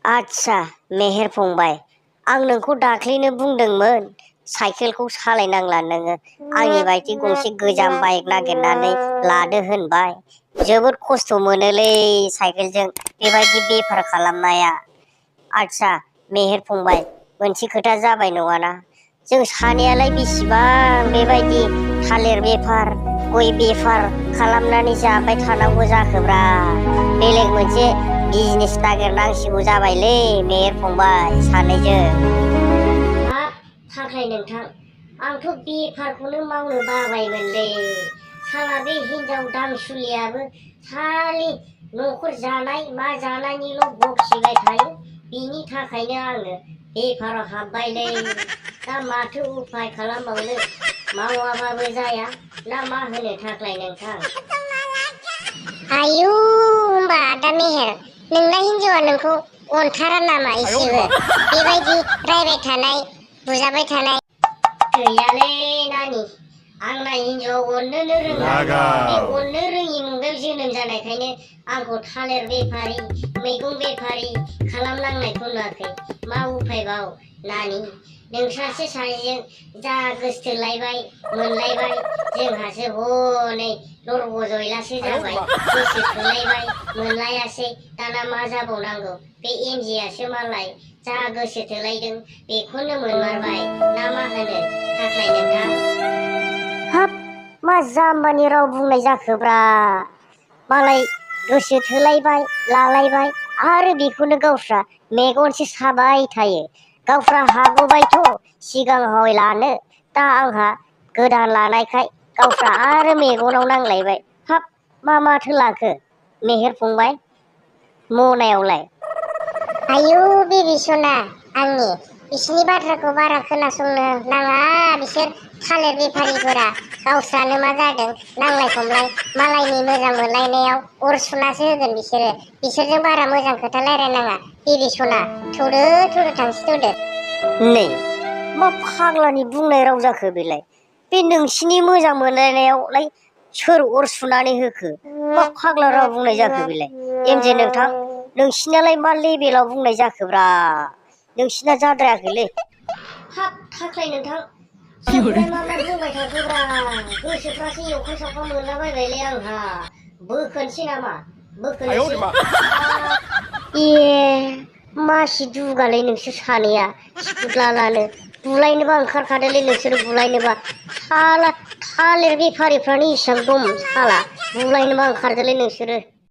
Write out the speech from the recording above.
आच्छा मेहेर फंबाय, आं नोंखौ दाख्लैनो बुंदोंमोन साइकेलखौ सालायनांला नोङो, आंनि बायदि गंसे गोजाम बाइक नागिरनानै लादो होनबाय। जोबोद खस्थ' मोनोलै साइकेलजों बेबायदि बेफार खालामनाया। आच्छा मेहेर फंबाय, मोनसे खोथा जाबाय नङाना, जों सानैयालाय बेसेबां बेबायदि थालिर बेफार गय बेफार खालामनानै जाबाय थानांगौ जाखोब्रा। बेलेग मोनसे बिजनेस नागिरनांसिगौ जाबायलै मेहेर फंबाय सानैजों। हाब थाख्लाय नोंथां, आंथ' बेफारखौनो मावनो बाबायमोनलै। साला बे हिनजाव दांसुलियाबो खालि न'खर जानाय मा जानायनिल' बखिबाय थायो। बिनि थाखायनो आङो बेफाराव हाबबायलै। दा माथो उफाय खालामबावनो, मावाबाबो जाया ना मा होनो थाख्लाय नोंथां? आयु होमबा आदा मेहेर, नोंना हिन्जावा नोंखौ अनथारा नामा एसेबो? बेबायदि रायबाय थानाय बुजाबाय थानाय। गैयालै नानि, आंना हिन्जाव अननोनो रोङा। बे अननो रोङि मुगायाव जोनोम जानायखायनो आंखौ थालिर बेफारि मैगं बेफारि खालामनांनायखौ नुवाखै। मा उफायबाव नानि, नोंस्रासो सानैजों जा गोसथोलायबाय मोनलायबाय, जोंहासो हनै लरग'जयलासो जाबाय। गोसो थोलायबाय मोनलायासै, दाना मा जाबावनांगौ? बे एमजेआसो मालाय जा गोसो थोलायदों बेखौनो मोनमारबाय ना मा होनो थाख्लाय नोंथां? हाब मा जाम्बानि राव बुंनाय जाखोब्रा। मालाय गोसो थोलायबाय लालायबाय आरो बेखौनो गावस्रा मेगनसो साबाय थायो। गावस्रा हागौबायथ' सिगाङावहाय लानो, दा आंहा गोदान लानायखाय गावस्रा आरो मेगनाव नांलायबाय। हाब मा माथो लाखो मेहेर फंबाय मनायावलाय? आयु बेबि सना आंनि, बिसिनि बाथ्राखौ बारा खोनासंनो नाङा। बिसोर थालिर बेफारिफोरा गावस्रानो मा जादों नांलाय खमलाय मालायनि मोजां मोनलायनायाव अर सुनासो होगोन बिसोरो। बिसोरजों बारा मोजां खोथा रायलायनाङा बेबि सना। थौदो थौदो थांसै थौदो। नै मा फाग्लानि बुंनाय राव जाखो बेलाय? बे नोंसिनि मोजां मोनलायनायावलाय सोर अर सुनानै होखो? मा फाग्ला राव बुंनाय जाखो बेलाय? एमजे नोंथां, नोंसिनालाय मा लेबेलाव बुंनाय जाखोब्रा? नोंसिना जाद्रायाखैलै। हाब थाख्लाय नोंथां, जाम्बाया मा मा बुंबाय थाखोब्रा? गोसोफ्रासो एवखां सावखां मोनलाबायबायलै आंहा। बोखोनसै नामा? बोखोनोसै? ए मासि दुगालै नोंसोर सानैया सिफुदलालानो। बुलायनोबा ओंखारखादोलै नोंसोरो बुलायनोबा। साला थालिर बेफारिफ्रानो इसां दम साला, बुलायनोबा ओंखारदोलै नोंसोरो।